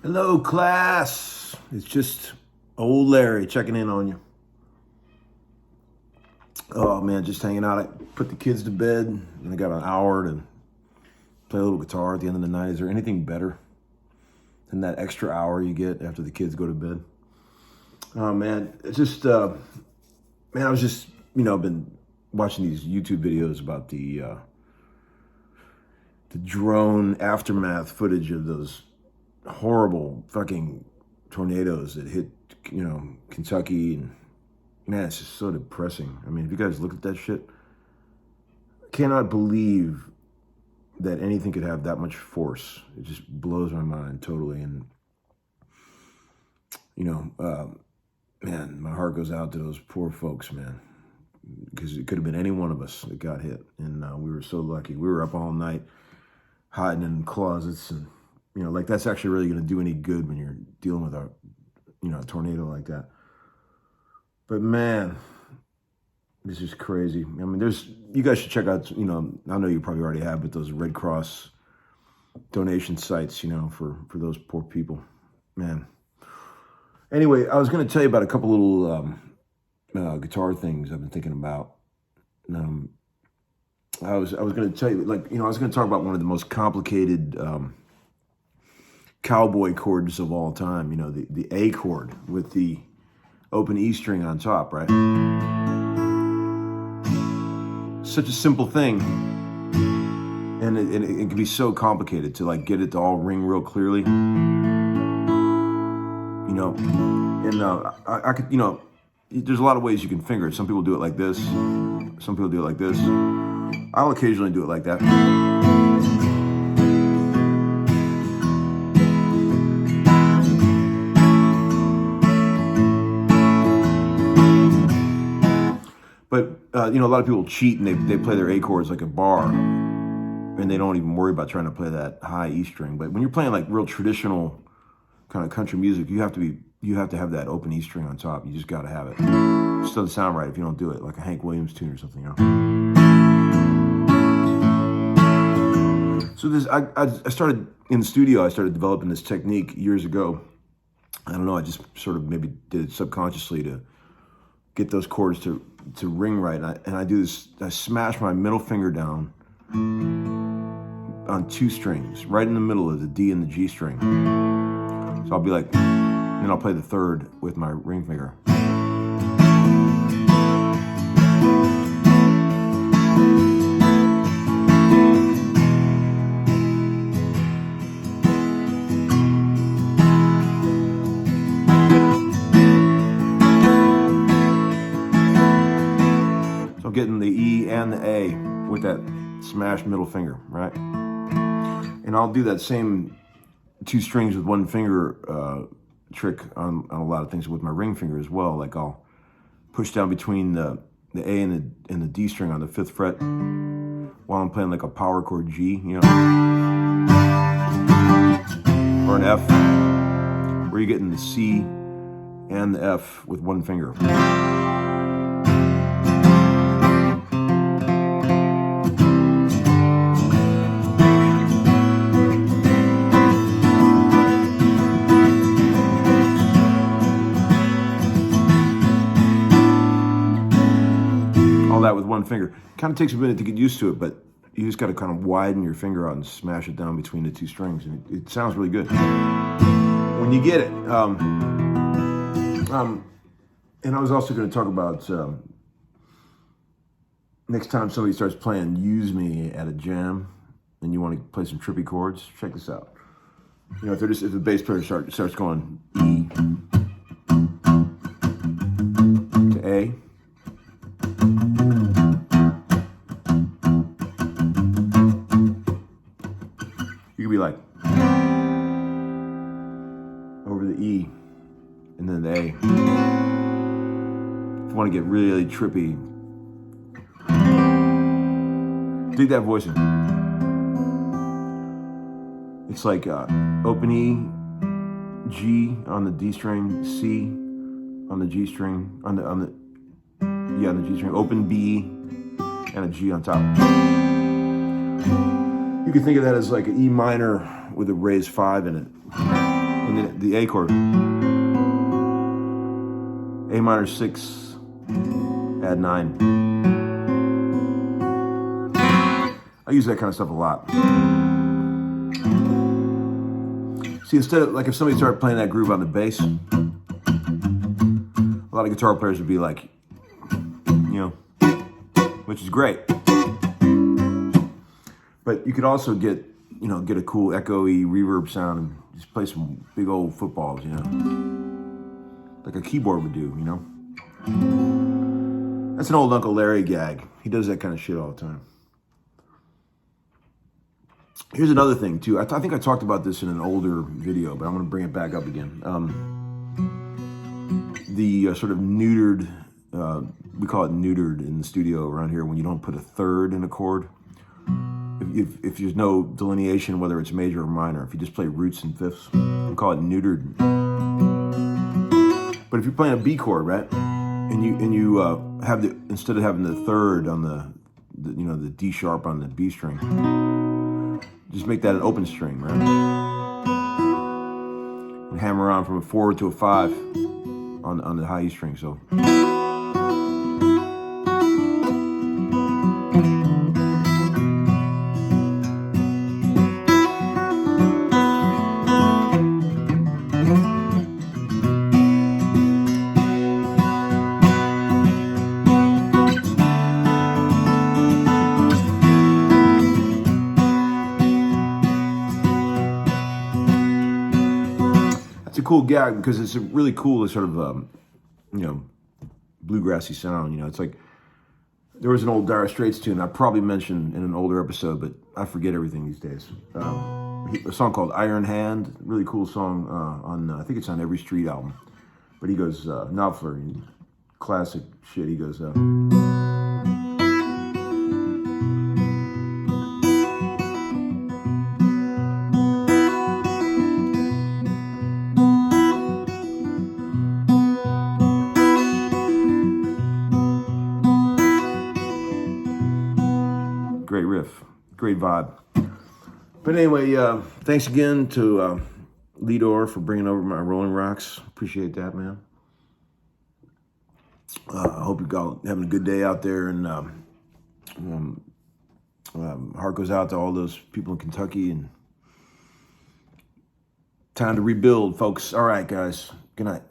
Hello, class. It's just old Larry checking in on you. Oh, man, just hanging out. I put the kids to bed, and I got an hour to play a little guitar at the end of the night. Is there anything better than that extra hour you get after the kids go to bed? Oh, man, it's just, I was just, been watching these YouTube videos about the drone aftermath footage of those horrible fucking tornadoes that hit, Kentucky. And man, it's just so depressing. I mean, if you guys look at that shit, I cannot believe that anything could have that much force. It just blows my mind totally. And, man, my heart goes out to those poor folks, man, because it could have been any one of us that got hit. And we were so lucky. We were up all night hiding in closets, and that's actually really going to do any good when you're dealing with a tornado like that. But man, this is crazy. I mean, you guys should check out, I know you probably already have, but those Red Cross donation sites, for those poor people, man. Anyway, I was going to tell you about a couple little guitar things I've been thinking about. I was going to tell you, I was going to talk about one of the most complicated cowboy chords of all time. The A chord with the open E string on top, right? Such a simple thing, and it can be so complicated to get it to all ring real clearly. I could, there's a lot of ways you can finger it. Some people do it like this. Some people do it like this. I'll occasionally do it like that. But, a lot of people cheat and they play their A chords like a bar, and they don't even worry about trying to play that high E string. But when you're playing real traditional kind of country music, you have to have that open E string on top. You just got to have it. It just doesn't sound right if you don't do it, like a Hank Williams tune or something, So I started in the studio. I started developing this technique years ago. I don't know. I just sort of maybe did it subconsciously to get those chords to ring right. And I do this. I smash my middle finger down on two strings, right in the middle of the D and the G string. So I'll be like, and I'll play the third with my ring finger. So I'm getting the E and the A with that smashed middle finger, right? And I'll do that same two strings with one finger trick on a lot of things with my ring finger as well. Like I'll push down between the A and the D string on the 5th fret while I'm playing like a power chord G, or an F, where you're getting the C and the F with one finger. That with one finger. Kind of takes a minute to get used to it, but you just got to kind of widen your finger out and smash it down between the two strings, and it sounds really good when you get it. And I was also going to talk about next time somebody starts playing "Use Me" at a jam, and you want to play some trippy chords. Check this out. If the bass player starts going E to A. You could be like over the E and then the A. If you want to get really trippy, dig that voicing. It's like open E, G on the D string, C on the G string, on the G string, open B, and a G on top. You can think of that as like an E minor with a raised 5 in it. And the A chord. A minor 6, add 9. I use that kind of stuff a lot. See, instead of, like, if somebody started playing that groove on the bass, a lot of guitar players would be like, you know, which is great. But you could also get a cool echoey reverb sound and just play some big old footballs, you know, like a keyboard would do, you know. That's an old Uncle Larry gag. He does that kind of shit all the time. Here's another thing too. I think I talked about this in an older video, but I'm going to bring it back up again. The sort of neutered, we call it neutered in the studio around here when you don't put a third in a chord. If there's no delineation whether it's major or minor, if you just play roots and fifths, we call it neutered. But if you're playing a B chord, right, and you have instead of having the third on the D sharp on the B string, just make that an open string, right? And hammer on from a 4 to a 5 on the high E string. So. It's a cool gag because it's a really cool sort of, bluegrassy sound. You know, it's like there was an old Dire Straits tune I probably mentioned in an older episode, but I forget everything these days. A song called Iron Hand, really cool song on, I think it's on Every Street album. But he goes, Knopfler, classic shit, he goes, great riff, great vibe. But anyway, thanks again to Lidor for bringing over my Rolling Rocks. Appreciate that, man. I hope you're all having a good day out there. And heart goes out to all those people in Kentucky. And time to rebuild, folks. All right, guys. Good night.